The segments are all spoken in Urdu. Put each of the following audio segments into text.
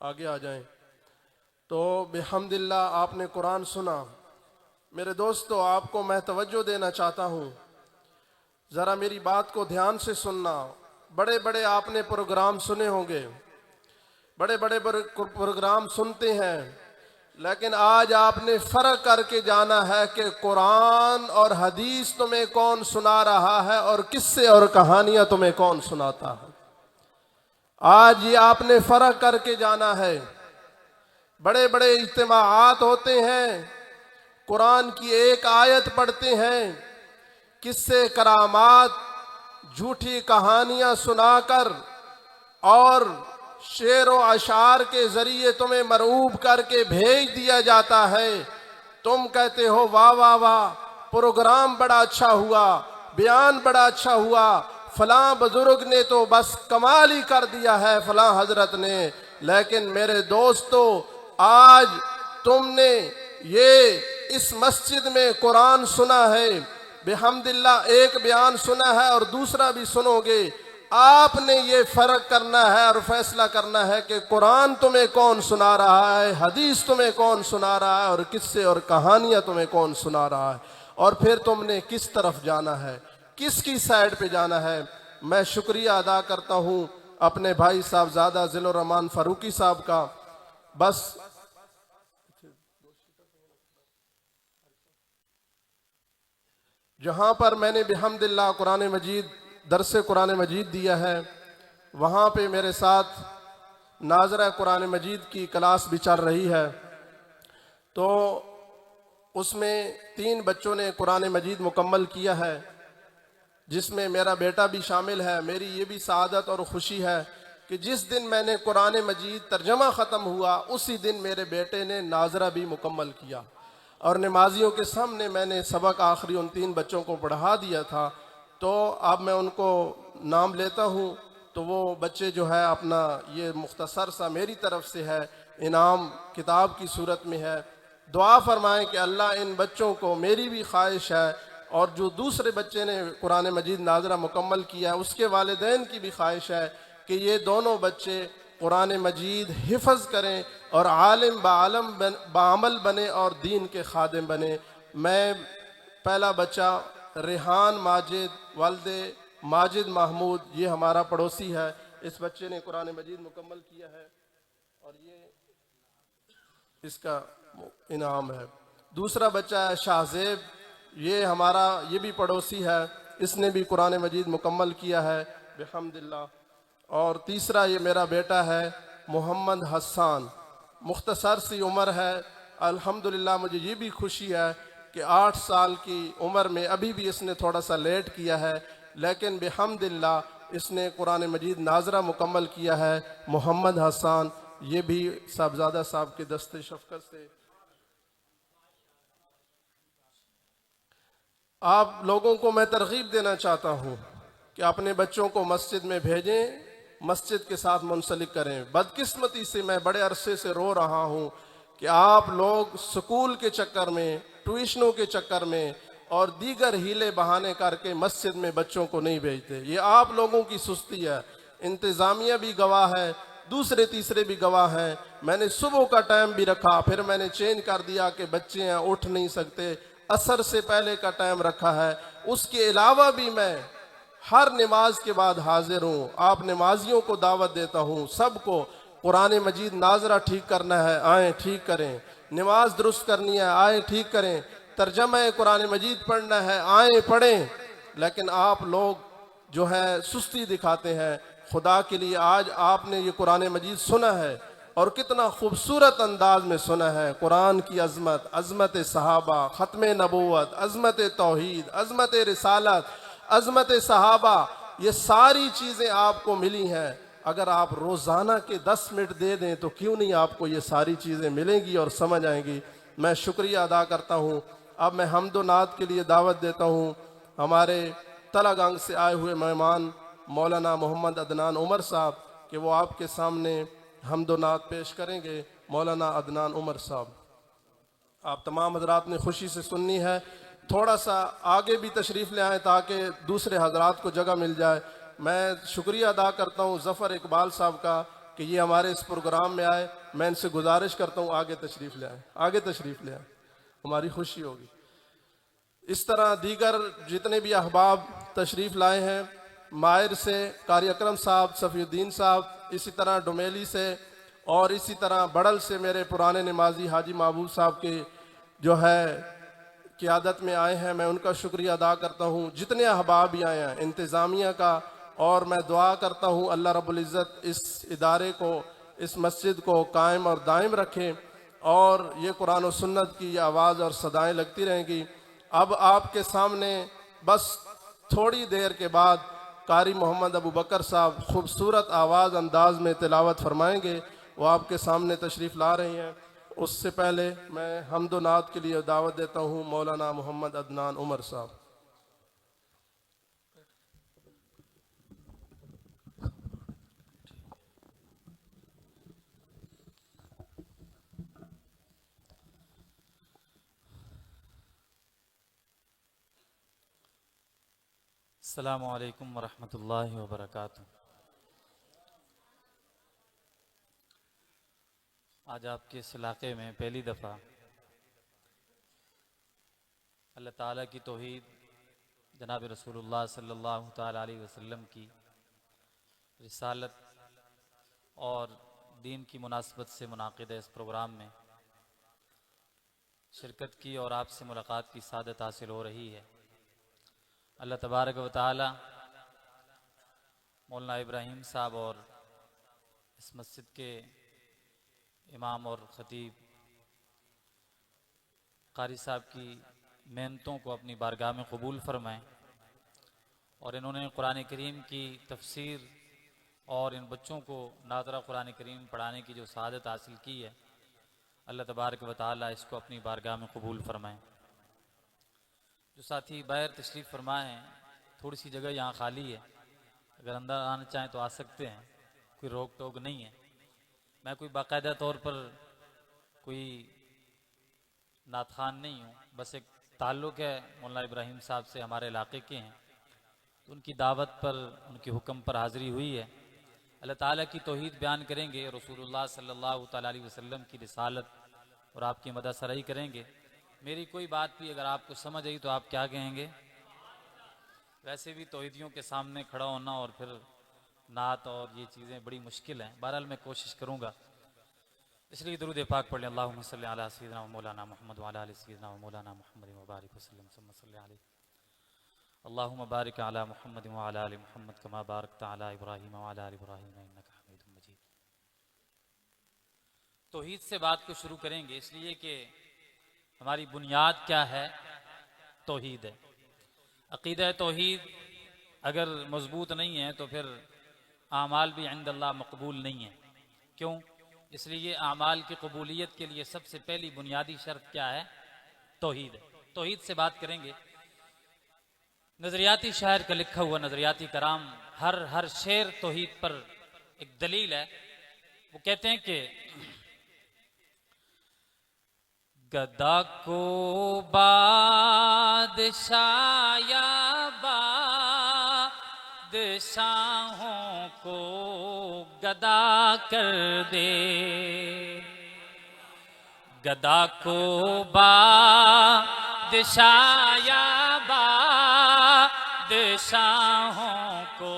آگے آ جائیں۔ تو بحمداللہ آپ نے قرآن سنا۔ میرے دوستو، آپ کو میں توجہ دینا چاہتا ہوں، ذرا میری بات کو دھیان سے سننا۔ بڑے بڑے آپ نے پروگرام سنے ہوں گے، بڑے بڑے پروگرام سنتے ہیں، لیکن آج آپ نے فرق کر کے جانا ہے کہ قرآن اور حدیث تمہیں کون سنا رہا ہے اور قصے اور کہانیاں تمہیں کون سناتا ہے۔ آج یہ آپ نے فرق کر کے جانا ہے۔ بڑے بڑے اجتماعات ہوتے ہیں، قرآن کی ایک آیت پڑھتے ہیں، قصے کرامات جھوٹی کہانیاں سنا کر اور شعر و اشعار کے ذریعے تمہیں مرعوب کر کے بھیج دیا جاتا ہے۔ تم کہتے ہو واہ واہ واہ، پروگرام بڑا اچھا ہوا، بیان بڑا اچھا ہوا، فلاں بزرگ نے تو بس کمال ہی کر دیا ہے، فلاں حضرت نے۔ لیکن میرے دوستو، آج تم نے یہ اس مسجد میں قرآن سنا ہے، بحمداللہ ایک بیان سنا ہے اور دوسرا بھی سنو گے۔ آپ نے یہ فرق کرنا ہے اور فیصلہ کرنا ہے کہ قرآن تمہیں کون سنا رہا ہے، حدیث تمہیں کون سنا رہا ہے، اور قصے اور کہانیاں تمہیں کون سنا رہا ہے، اور پھر تم نے کس طرف جانا ہے، کس کی سائیڈ پہ جانا ہے۔ میں شکریہ ادا کرتا ہوں اپنے بھائی صاحبزادہ ذل الرحمان فاروقی صاحب کا۔ بس جہاں پر میں نے بحمداللہ قرآن مجید درس قرآن مجید دیا ہے، وہاں پہ میرے ساتھ ناظرہ قرآن مجید کی کلاس بھی چل رہی ہے، تو اس میں 3 بچوں نے قرآن مجید مکمل کیا ہے، جس میں میرا بیٹا بھی شامل ہے۔ میری یہ بھی سعادت اور خوشی ہے کہ جس دن میں نے قرآن مجید ترجمہ ختم ہوا، اسی دن میرے بیٹے نے ناظرہ بھی مکمل کیا، اور نمازیوں کے سامنے میں نے سبق آخری ان 3 بچوں کو پڑھا دیا تھا۔ تو اب میں ان کو نام لیتا ہوں، تو وہ بچے جو ہے اپنا یہ مختصر سا میری طرف سے ہے، انعام کتاب کی صورت میں ہے۔ دعا فرمائیں کہ اللہ ان بچوں کو، میری بھی خواہش ہے اور جو دوسرے بچے نے قرآن مجید ناظرہ مکمل کیا ہے اس کے والدین کی بھی خواہش ہے کہ یہ دونوں بچے قرآن مجید حفظ کریں اور عالم بعمل بنے اور دین کے خادم بنے۔ میں پہلا بچہ ریحان ماجد، والد ماجد محمود، یہ ہمارا پڑوسی ہے، اس بچے نے قرآن مجید مکمل کیا ہے اور یہ اس کا انعام ہے۔ دوسرا بچہ ہے شاہزیب، یہ ہمارا یہ بھی پڑوسی ہے، اس نے بھی قرآن مجید مکمل کیا ہے بحمداللہ۔ اور تیسرا یہ میرا بیٹا ہے محمد حسان، مختصر سی عمر ہے، الحمدللہ مجھے یہ بھی خوشی ہے کہ 8 سال کی عمر میں ابھی بھی اس نے تھوڑا سا لیٹ کیا ہے، لیکن بحمداللہ اس نے قرآن مجید ناظرہ مکمل کیا ہے۔ محمد حسان یہ بھی صاحبزادہ صاحب کے دست شفقت سے۔ آپ لوگوں کو میں ترغیب دینا چاہتا ہوں کہ اپنے بچوں کو مسجد میں بھیجیں، مسجد کے ساتھ منسلک کریں۔ بدقسمتی سے میں بڑے عرصے سے رو رہا ہوں کہ آپ لوگ سکول کے چکر میں، ٹیوشنوں کے چکر میں اور دیگر ہیلے بہانے کر کے مسجد میں بچوں کو نہیں بھیجتے۔ یہ آپ لوگوں کی سستی ہے، انتظامیہ بھی گواہ ہے، دوسرے تیسرے بھی گواہ ہیں۔ میں نے صبح کا ٹائم بھی رکھا، پھر میں نے چینج کر دیا کہ بچے ہیں اٹھ نہیں سکتے، عصر سے پہلے کا ٹائم رکھا ہے۔ اس کے علاوہ بھی میں ہر نماز کے بعد حاضر ہوں۔ آپ نمازیوں کو دعوت دیتا ہوں، سب کو قرآن مجید ناظرہ ٹھیک کرنا ہے آئیں ٹھیک کریں، نماز درست کرنی ہے آئیں ٹھیک کریں، ترجمہ قرآن مجید پڑھنا ہے آئیں پڑھیں۔ لیکن آپ لوگ جو ہے سستی دکھاتے ہیں۔ خدا کے لیے آج آپ نے یہ قرآن مجید سنا ہے اور کتنا خوبصورت انداز میں سنا ہے۔ قرآن کی عظمت، عظمت صحابہ، ختم نبوت، عظمت توحید، عظمت رسالت، عظمت صحابہ، یہ ساری چیزیں آپ کو ملی ہیں۔ اگر آپ روزانہ کے 10 منٹ دے دیں تو کیوں نہیں آپ کو یہ ساری چیزیں ملیں گی اور سمجھ آئیں گی۔ میں شکریہ ادا کرتا ہوں۔ اب میں حمد و نعت کے لیے دعوت دیتا ہوں ہمارے تلہ گنگ سے آئے ہوئے مہمان مولانا محمد عدنان عمر صاحب کہ وہ آپ کے سامنے حمد و نعت پیش کریں گے۔ مولانا عدنان عمر صاحب، آپ تمام حضرات نے خوشی سے سننی ہے، تھوڑا سا آگے بھی تشریف لے آئیں تاکہ دوسرے حضرات کو جگہ مل جائے۔ میں شکریہ ادا کرتا ہوں ظفر اقبال صاحب کا کہ یہ ہمارے اس پروگرام میں آئے، میں ان سے گزارش کرتا ہوں آگے تشریف لے آئیں، آگے تشریف لے آئیں، ہماری خوشی ہوگی۔ اس طرح دیگر جتنے بھی احباب تشریف لائے ہیں، ماہر سے قاری اکرم صاحب، صفی الدین صاحب، اسی طرح ڈومیلی سے، اور اسی طرح بڑل سے میرے پرانے نمازی حاجی محبوب صاحب کے جو ہے قیادت میں آئے ہیں، میں ان کا شکریہ ادا کرتا ہوں۔ جتنے احباب بھی آئے ہیں انتظامیہ کا، اور میں دعا کرتا ہوں اللہ رب العزت اس ادارے کو، اس مسجد کو قائم اور دائم رکھے، اور یہ قرآن و سنت کی یہ آواز اور صدائیں لگتی رہیں گی۔ اب آپ کے سامنے بس تھوڑی دیر کے بعد قاری محمد ابو بکر صاحب خوبصورت آواز انداز میں تلاوت فرمائیں گے، وہ آپ کے سامنے تشریف لا رہی ہیں۔ اس سے پہلے میں حمد و نعت کے لیے دعوت دیتا ہوں مولانا محمد عدنان عمر صاحب۔ السلام علیکم ورحمۃ اللہ وبرکاتہ۔ آج آپ کے اس علاقے میں پہلی دفعہ اللہ تعالیٰ کی توحید، جناب رسول اللہ صلی اللہ تعالیٰ علیہ وسلم کی رسالت اور دین کی مناسبت سے منعقد ہے اس پروگرام میں شرکت کی اور آپ سے ملاقات کی سعادت حاصل ہو رہی ہے۔ اللہ تبارک و تعالی مولانا ابراہیم صاحب اور اس مسجد کے امام اور خطیب قاری صاحب کی محنتوں کو اپنی بارگاہ میں قبول فرمائیں، اور انہوں نے قرآن کریم کی تفسیر اور ان بچوں کو ناظرہ قرآن کریم پڑھانے کی جو سعادت حاصل کی ہے، اللہ تبارک و تعالی اس کو اپنی بارگاہ میں قبول فرمائیں۔ جو ساتھی باہر تشریف فرما ہیں، تھوڑی سی جگہ یہاں خالی ہے، اگر اندر آنا چاہیں تو آ سکتے ہیں، کوئی روک ٹوک نہیں ہے۔ میں کوئی باقاعدہ طور پر کوئی نعت خوان نہیں ہوں، بس ایک تعلق ہے مولانا ابراہیم صاحب سے، ہمارے علاقے کے ہیں، تو ان کی دعوت پر، ان کے حکم پر حاضری ہوئی ہے۔ اللہ تعالیٰ کی توحید بیان کریں گے، رسول اللہ صلی اللہ تعالیٰ علیہ وسلم کی رسالت اور آپ کی مدح سرائی کریں گے۔ میری کوئی بات بھی اگر آپ کو سمجھ آئی تو آپ کیا کہیں گے؟ ویسے بھی توحیدیوں کے سامنے کھڑا ہونا اور پھر نعت اور یہ چیزیں بڑی مشکل ہیں، بہرحال میں کوشش کروں گا، اس لیے درود پاک پڑھ لیں۔ اللہم صلی علی سیدنا و مولانا محمد وعلی آل سیدنا و مولانا محمد وبارک وسلم ثم صلی علیہ۔ اللہم بارک علی محمد وعلی آل محمد کما بارکت علی ابراہیم وعلی آل ابراہیم انک حمید مجید۔ توحید سے بات کو شروع کریں گے، اس لیے کہ ہماری بنیاد کیا ہے؟ توحید ہے۔ عقیدہ توحید اگر مضبوط نہیں ہے تو پھر اعمال بھی عند اللہ مقبول نہیں ہیں۔ کیوں؟ اس لیے اعمال کی قبولیت کے لیے سب سے پہلی بنیادی شرط کیا ہے؟ توحید ہے۔ توحید سے بات کریں گے۔ نظریاتی شاعر کا لکھا ہوا نظریاتی کرام، ہر شعر توحید پر ایک دلیل ہے۔ وہ کہتے ہیں کہ گدا کو بادشاہ یا بادشاہوں کو گدا کر دے، گدا کو بادشاہ یا بادشاہوں کو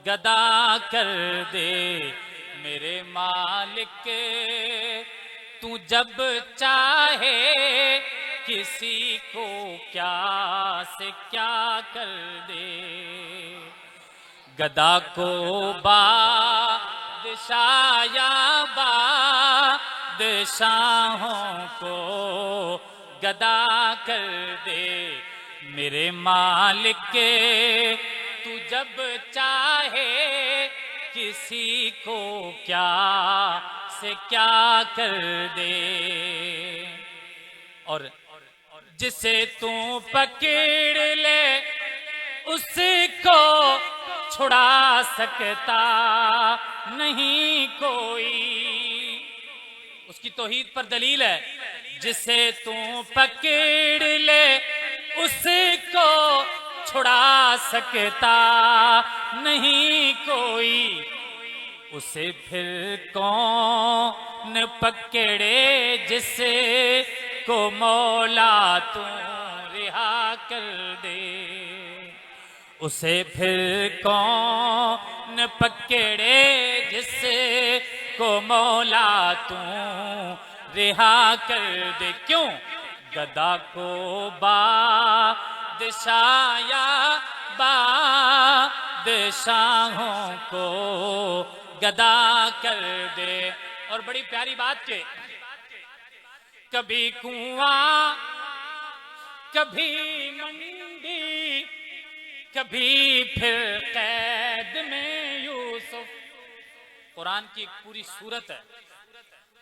گدا کر دے، میرے مالک تو جب چاہے کسی کو کیا سے کیا کر دے، گدا کو بادشاہ یا بادشاہوں کو گدا کر دے، میرے مالک تو جب چاہے کسی کو کیا سے کیا کر دے، اور جسے تو پکڑ لے اس کو چھڑا سکتا نہیں کوئی۔ اس کی توحید پر دلیل ہے، جسے تو پکڑ لے اس کو چھڑا سکتا نہیں کوئی، اسے پھر کون پکڑے جس کو مولا تو رہا کر دے، اسے پھر کون پکڑے جس کو مولا تو رہا کر دے۔ کیوں؟ گدا کو بادشاہ یا بادشاہوں کو گدا کر دے۔ اور بڑی پیاری بات کہ کبھی کنواں کبھی منڈی کبھی پھر قید میں یوسف۔ قرآن کی ایک پوری سورت ہے،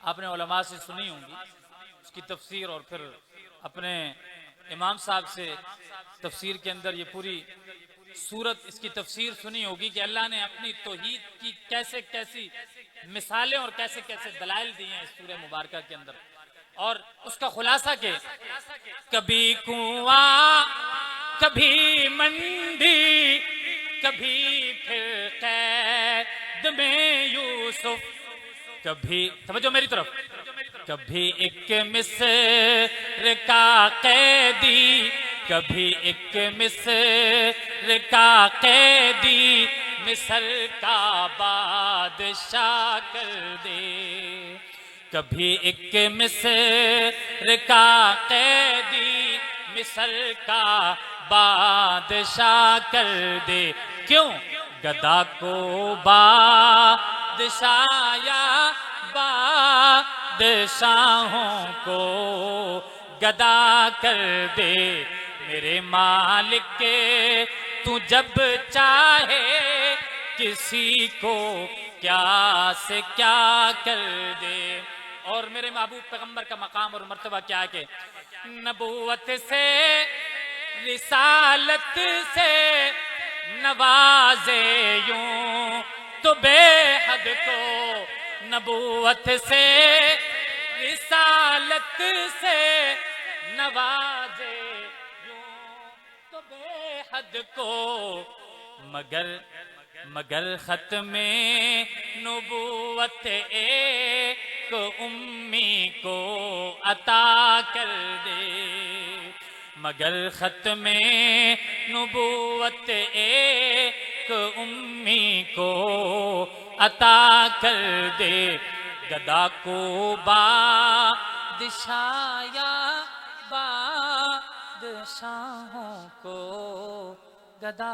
آپ نے علماء سے سنی ہوں گی اس کی تفسیر، اور پھر اپنے امام صاحب سے تفسیر کے اندر یہ پوری سورت اس کی تفسیر سنی ہوگی کہ اللہ نے اپنی توحید کی کیسے کیسی مثالیں اور کیسے کیسے دلائل دی ہیں اس سورہ مبارکہ کے اندر۔ اور اس کا خلاصہ کہ کبھی کنواں کبھی منڈی کبھی پھر قید میں یوسف، کبھی توجہ میری طرف، کبھی ایک مصر کا قیدی کبھی ایک مصر کا قیدی مصر کا بادشاہ کر دے، کبھی ایک مصر کا قیدی مصر کا بادشاہ کر دے۔ کیوں؟ گدا کو بادشاہ یا بادشاہوں کو گدا کر دے۔ میرے مالک کے تو جب چاہے کسی کو کیا سے کیا کر دے۔ اور میرے محبوب پیغمبر کا مقام اور مرتبہ کیا ہے کہ نبوت سے رسالت سے نوازے یوں تو بے حد کو، نبوت سے رسالت سے نوازے یوں تو بے حد کو، مگر ختم نبوت ایک امی کو عطا کر دے، مگر ختم نبوت ایک امی کو عطا کر دے۔ گدا کو بادشاہ یا بادشاہوں کو گدا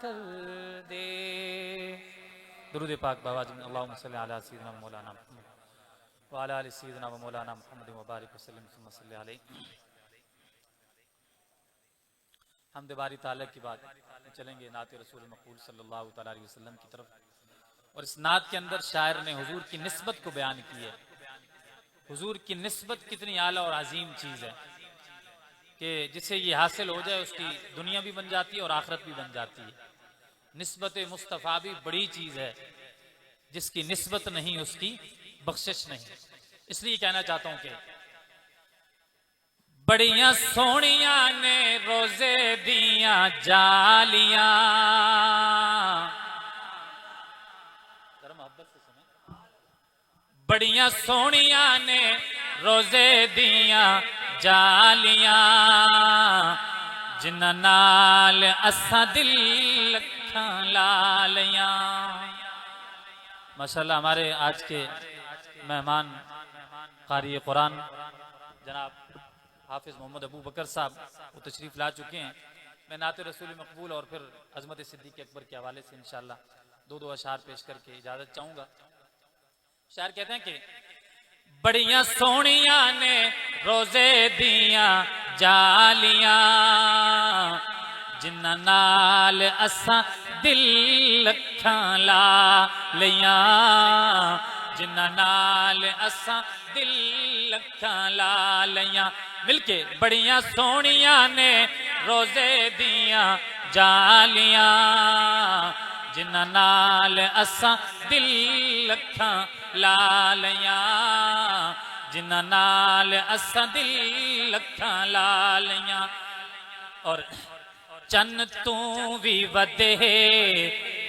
کر دے۔ درود پاک بابا جی، اللہم صلی علی سیدنا مولانا محمد وعلی آل سیدنا مولانا محمد وبارک وسلم ثم صلی علیہ۔ حمد باری تعالیٰ کی بات چلیں گے نعت رسول مقبول صلی اللہ تعالیٰ علیہ وسلم کی طرف، اور اس نعت کے اندر شاعر نے حضور کی نسبت کو بیان کی ہے۔ حضور کی نسبت کتنی اعلیٰ اور عظیم چیز ہے کہ جسے یہ حاصل ہو جائے اس کی دنیا بھی بن جاتی ہے اور آخرت بھی بن جاتی ہے۔ نسبت مصطفیٰ بھی بڑی چیز ہے، جس کی نسبت نہیں اس کی بخشش نہیں۔ اس لیے کہنا چاہتا ہوں کہ بڑیاں سونیاں نے روزے دیاں جالیاں، ذرا محبت سے سنیں، بڑیاں سونیاں نے روزے دیاں جالیاں، جنہاں نال اساں دل لکھاں لالیاں۔ ماشاءاللہ ہمارے آج کے مہمان قاری قرآن جناب حافظ محمد ابو بکر صاحب وہ تشریف لا چکے ہیں۔ میں نعت رسول مقبول اور پھر عظمت صدیق اکبر کے حوالے سے انشاءاللہ دو اشعار پیش کر کے اجازت چاہوں گا۔ شاعر کہتے ہیں کہ بڑیاں سونیاں نے روزے دیاں جالیاں، جنہاں نال اساں دل لکھاں لالیاں، جنہاں نال اساں دل لکھاں لالیاں، مل کے بڑیاں سونیاں نے روزے دیاں جالیاں، جنہاں نال اساں دل لکھاں لالیاں، جنہاں نال اساں دل لکھاں لالیاں۔ اور چن تو بھی ودے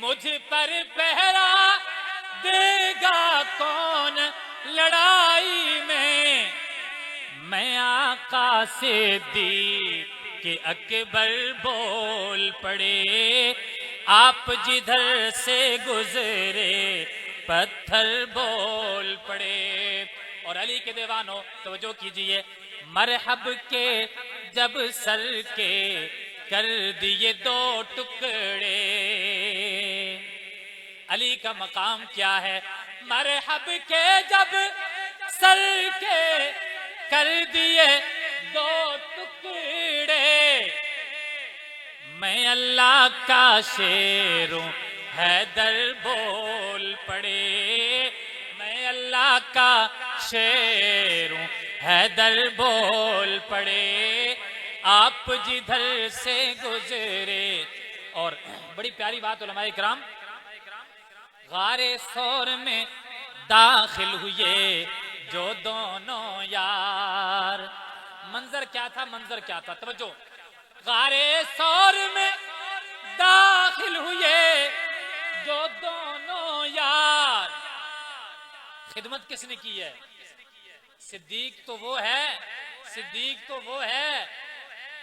مجھ پر پہرا دے گا کون لڑائی میں آقا صدیق اکبر بول پڑے، آپ جدھر سے گزرے پتھر بول پڑے۔ اور علی کے دیوانوں توجہ کیجئے، مرحب کے جب سر کے کر دیے دو ٹکڑے، علی کا مقام کیا ہے؟ مرحب کے جب سر کے کر دیے دو ٹکڑے، میں اللہ کا شیر ہوں حیدر بول پڑے، میں اللہ کا شیر ہوں حیدر بول پڑے، آپ جدھر سے گزرے۔ اور بڑی پیاری بات علماء کرام، غار ثور میں داخل ہوئے جو دونوں یار، منظر کیا تھا؟ منظر کیا تھا؟ توجہ، غار ثور میں داخل ہوئے جو دونوں یار، خدمت کس نے کی ہے؟ صدیق تو وہ ہے، صدیق تو وہ ہے،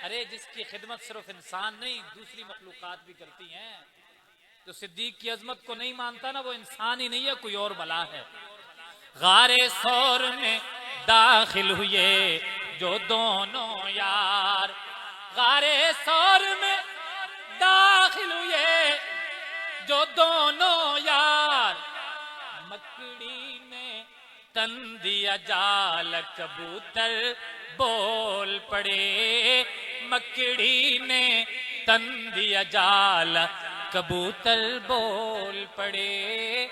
ارے جس کی خدمت صرف انسان نہیں دوسری مخلوقات بھی کرتی ہیں۔ تو صدیق کی عظمت کو نہیں مانتا نا، وہ انسان ہی نہیں ہے، کوئی اور بلا ہے۔ غار ثور میں داخل ہوئے جو دونوں یار، غار ثور میں داخل ہوئے جو دونوں یار، مکڑی نے تن دیا جال کبوتر بول پڑے، مکڑی نے تن دیا جال کبوتر بول پڑے،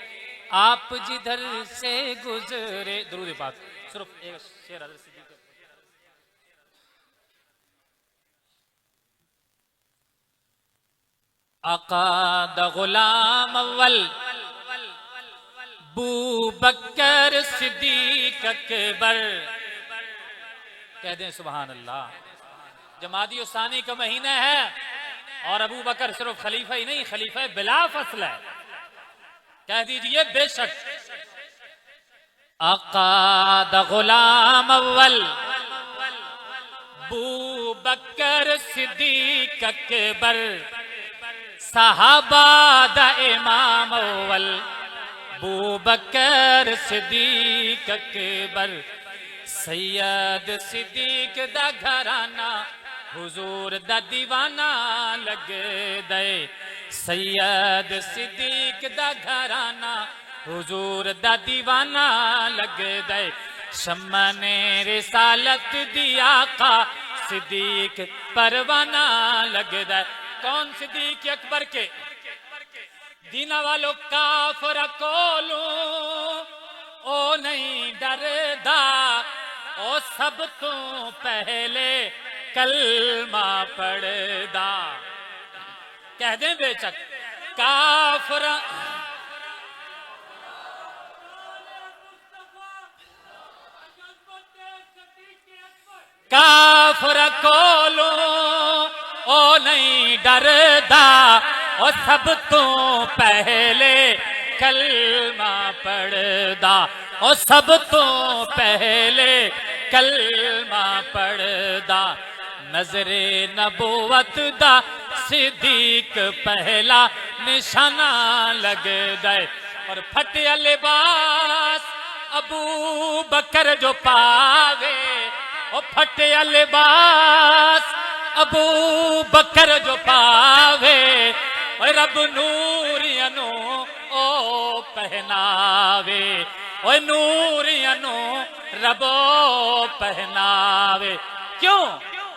آپ جدھر سے گزرے۔ درود پاک، صرف ایک شعر حضرت صدیق۔ آقا دا غلام اول بو بکر صدیق اکبر، کہہ دیں سبحان اللہ۔ جمادی الثانی کا مہینہ ہے اور ابو بکر صرف خلیفہ ہی نہیں، خلیفہ بلا فصل ہے، کہہ دیجئے بے شک۔ آقا دا غلام اول بو بکر صدیق اکبر، صحابہ دا امام اول بو بکر صدیق اکبر، سید صدیق دا گھرانہ حضور دا دیوانہ لگ دے، سید صدیق دا گھرانہ حضور دا دیوانہ لگ دے، شمع نے رسالت دی آقا صدیق پروانہ لگ دے۔ کون؟ صدیق اکبر کے دینا والو کافر کولوں او نہیں ڈردا، او سب تو پہلے کلمہ پڑھدا، کہہ دیں بے شک کافر کافر کولوں او نہیں ڈردا، او سب تو پہلے کلمہ پڑھدا، او سب تو پہلے کلمہ پڑھدا، نظر نبوت دا صدیق پہلا نشانہ لگ دے، اور پھٹیا لباس ابو بکر جو پاوے، او پھٹیا لباس ابو بکر جو پاوے، اور رب نورینو او پہناوے، اور نورینو رب او پہناوے۔ کیوں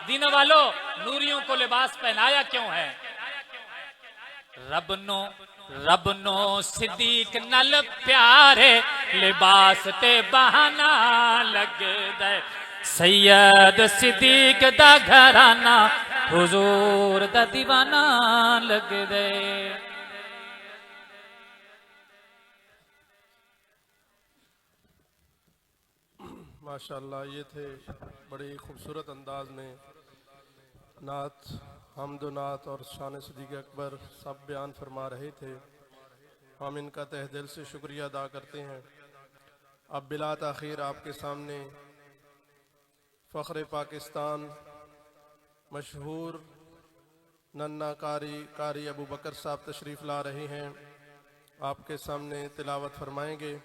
دین والو نوریوں کو لباس پہنایا کیوں ہے؟ رب نو صدیق نل پیارے لباس تے بہانا لگ دے، سید صدیق دا گھرانہ حضور دا دیوانہ لگ دے۔ ماشاءاللہ، یہ تھے بڑی خوبصورت انداز میں نعت، حمد و نعت اور شان صدیق اکبر سب بیان فرما رہے تھے۔ ہم ان کا تہ دل سے شکریہ ادا کرتے ہیں۔ اب بلا تاخیر آپ کے سامنے فخر پاکستان مشہور ننا قاری ابو بکر صاحب تشریف لا رہے ہیں، آپ کے سامنے تلاوت فرمائیں گے۔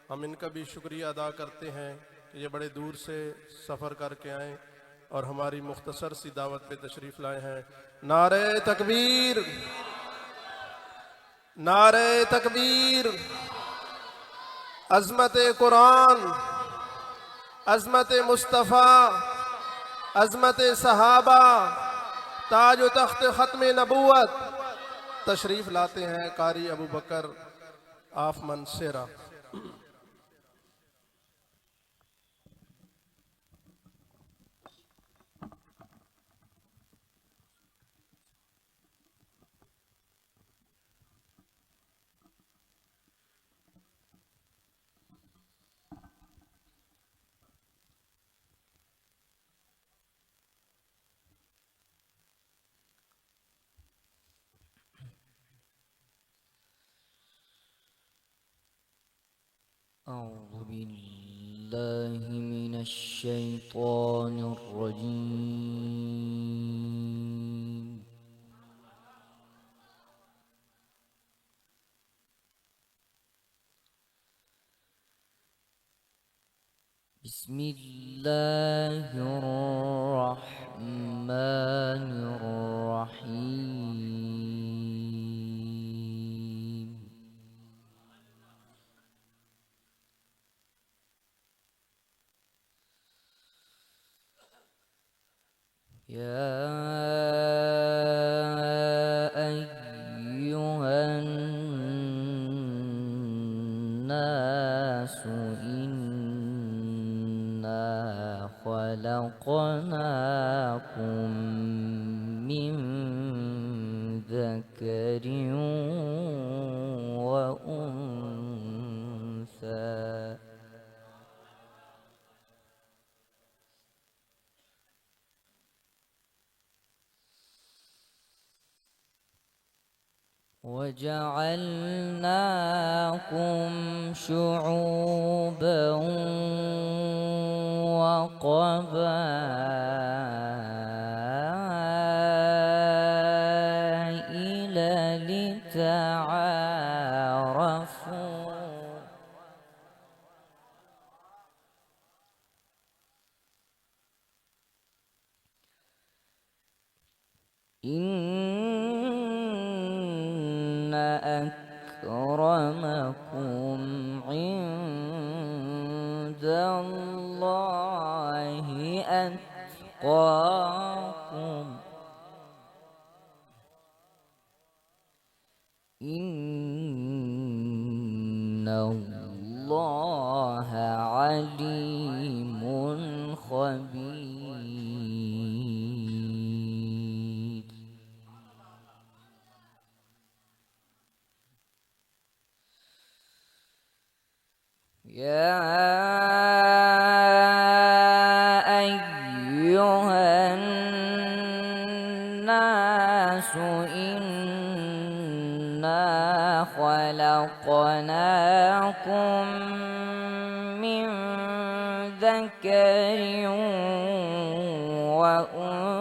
ہم ان کا بھی شکریہ ادا کرتے ہیں کہ یہ بڑے دور سے سفر کر کے آئیں اور ہماری مختصر سی دعوت پہ تشریف لائے ہیں۔ نعرہ تکبیر، نعرہ تکبیر، عظمت قرآن، عظمت مصطفیٰ، عظمت صحابہ، تاج و تخت ختم نبوت۔ تشریف لاتے ہیں قاری ابو بکر آف منصیرہ۔ أعوذ بالله من الشيطان الرجيم. بسم الله الرحمن الرحيم. يا أيها الناس إنا خلقناكم من ذكر وأنثى وجعلناكم شعوبا وقبائل لتعارفوا إن أكرمكم عند الله أتقاكم إن الله عليم خبير. يا أيها الناس إنا خلقناكم من ذكر وأنثى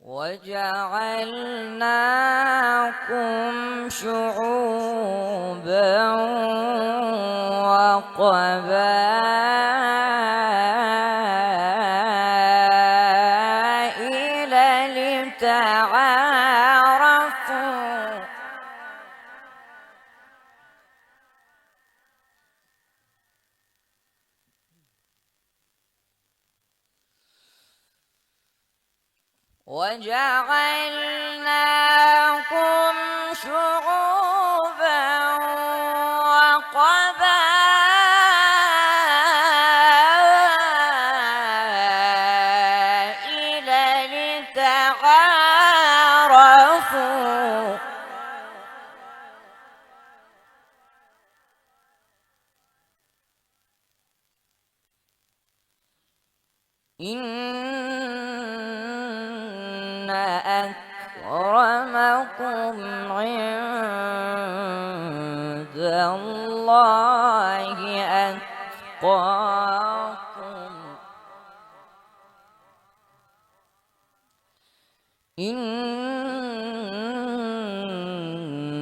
وجعلناكم شعوبا وقبائل لتعارفوا وجعلناكم شعوبا وقبائل لتعارفوا إن أكرمكم عند الله أتقاكم إن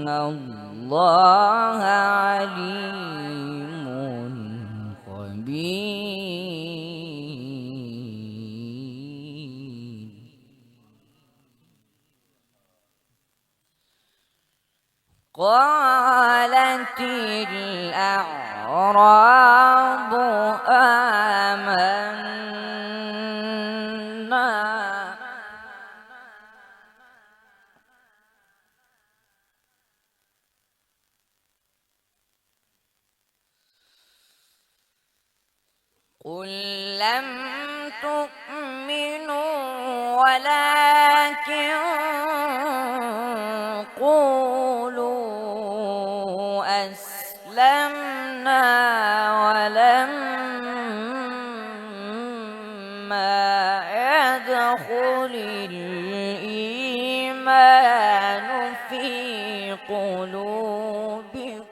الله عليم خبير. قالت الأعراب آمنا قل لم تؤمنوا ولكن قولوا أسلمنا ولما يدخل الإيمان في قلوبكم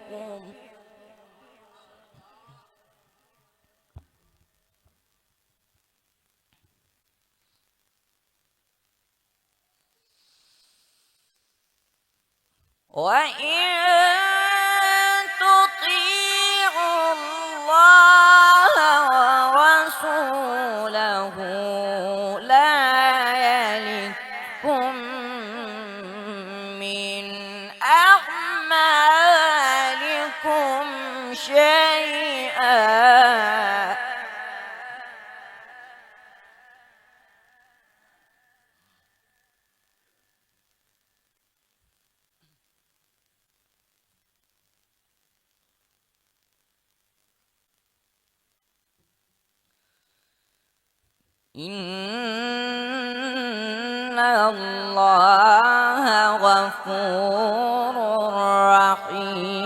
وإن تطيعوا الله ورسوله لا يلتكم من أعمالكم شيئا إن الله غفور رحيم.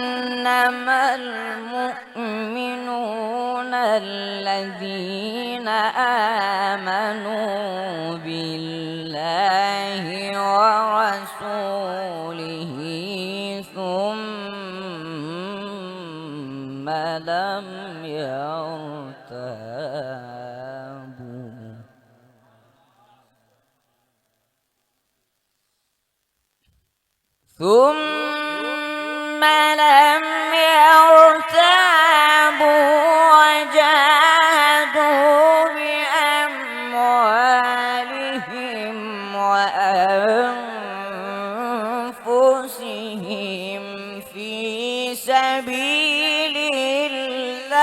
إنما المؤمنون الذين آمنوا بالله ورسوله ثم لم يرتابوا وجاهدوا بأموالهم وأنفسهم في سبيل الله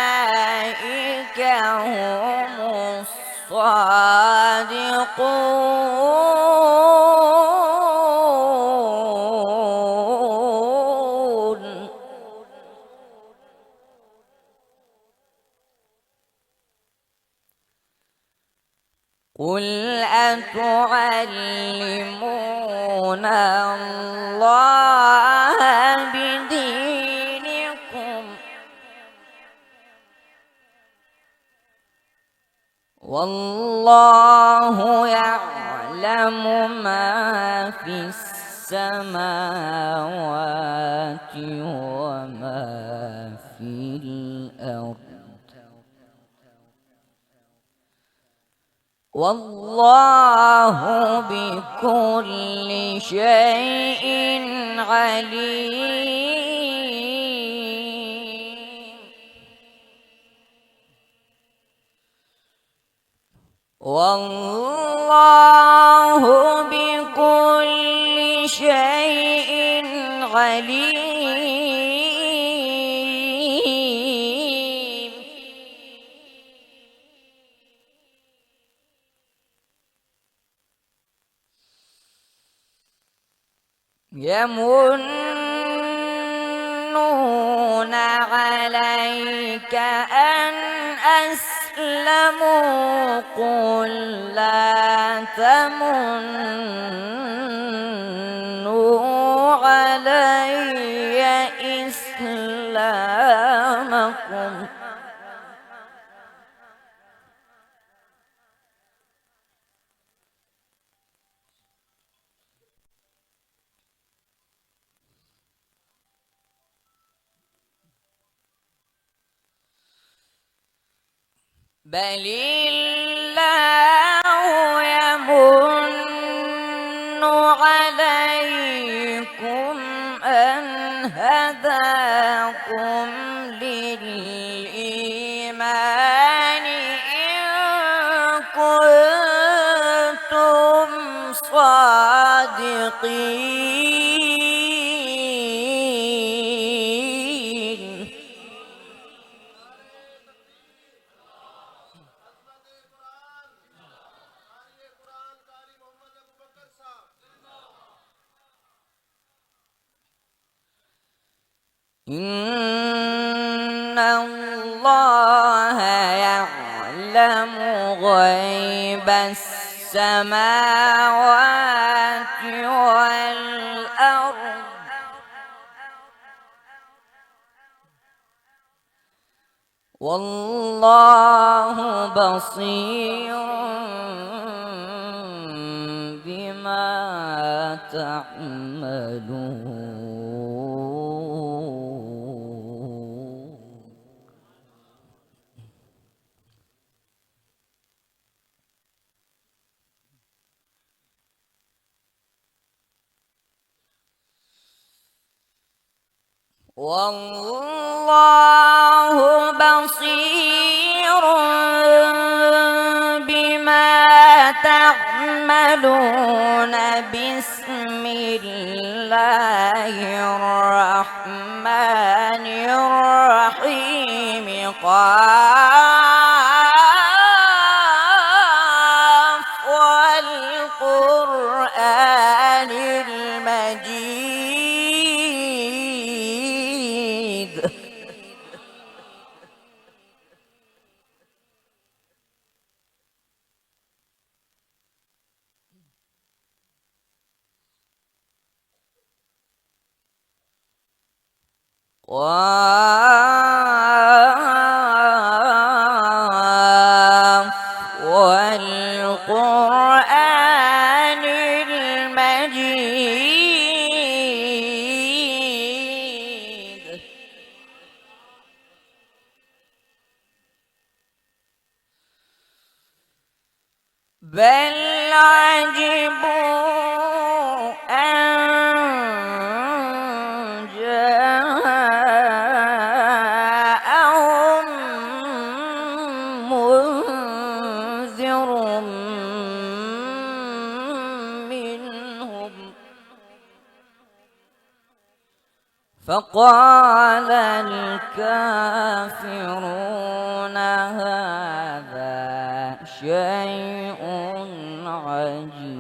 أولئك هم الصادقون. قل أتعلمون الله بدينكم والله يعلم ما في السماوات وما في الأرض والله بكل شيء عليم. والله بكل شيء عليم. يمنون عليك أن أسلموا قل لا تمنوا علي إسلامكم بل الله يمن عليكم أن هداكم للإيمان إن كنتم صادقين. إن الله يعلم غيب السماوات والأرض والله بصير بما تعملون. والله بصير بما تعملون. بسم الله الرحمن الرحيم. قاف والقرآن المجيد. قاف والقرآن المجيد. بل عجبوا أن جاءهم منذر منهم فقال الكافرون هذا شيء عجيب.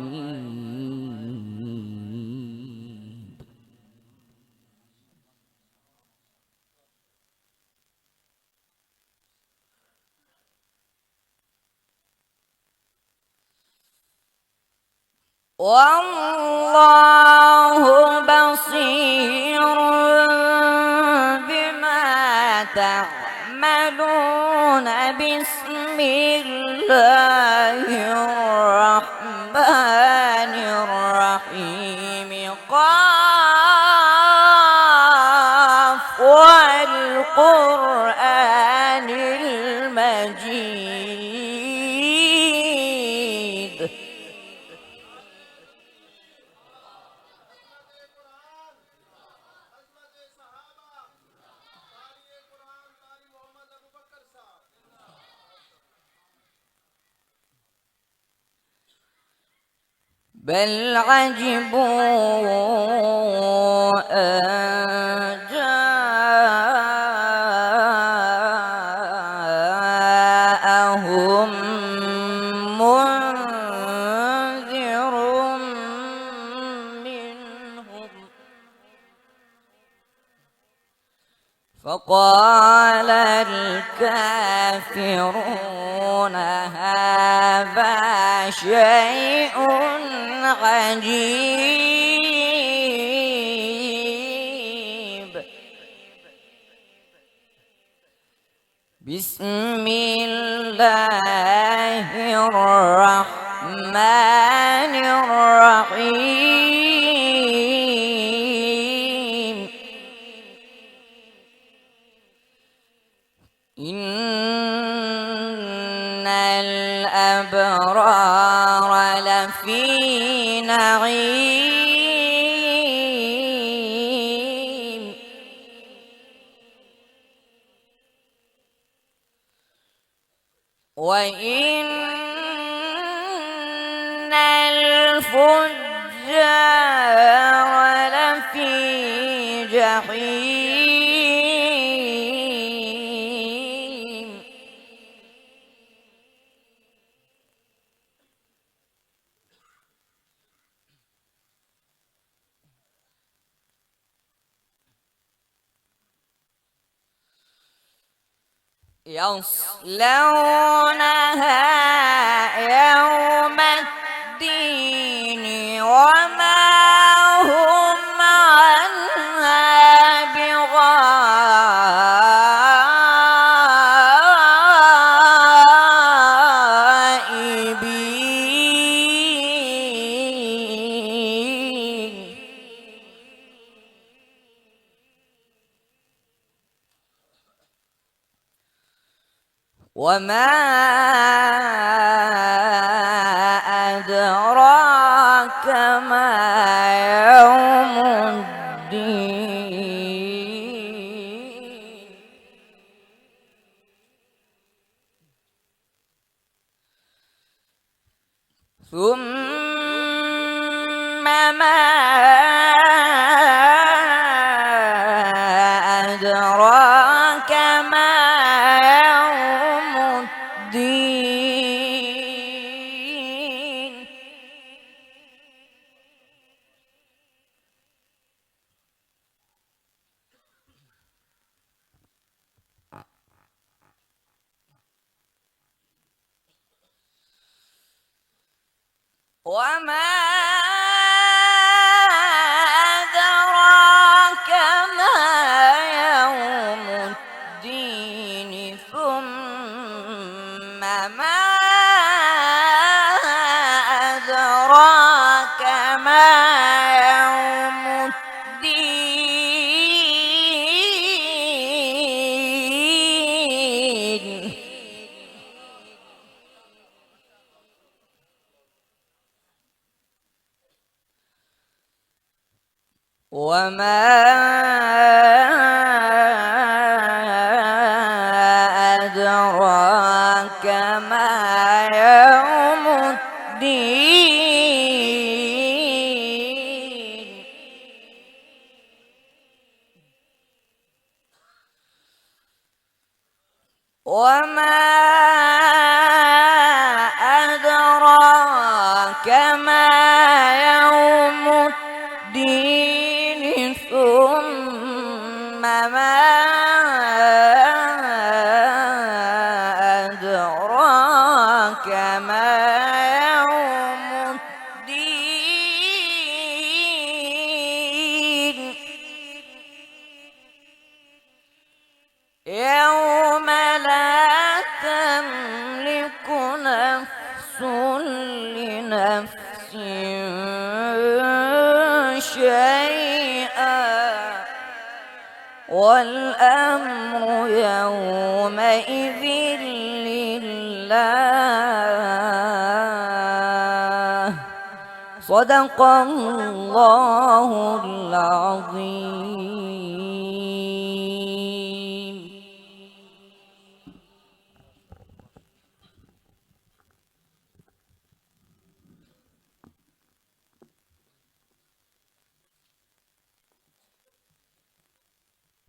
والله بصير بما تعملون. بسم الله الرحمن الرحيم. قاف والقرآن المجيد. بل عجبوا أن جاءهم منذر منهم فقال الكافرون هذا شيء عجيب بسم الله الرحمن الرحيم إن الأبرار لفي نعيم وإن الفجار لفي جحيم يصلونها يوم الدين وما هم عنها بغائبين وما أدراك ما يوم الدين ثم ما أدراك ما يوم الدين وما أدراك ما يوم الدين ثم ما أدراك ما يوم الدين وما أدراك ما يوم الدين وما أدراك ما يوم الدين ثم ما أدراك ما يوم الدين يوم لا تملك نفس لنفس شيئا والأمر يومئذ لله صدق الله العظيم.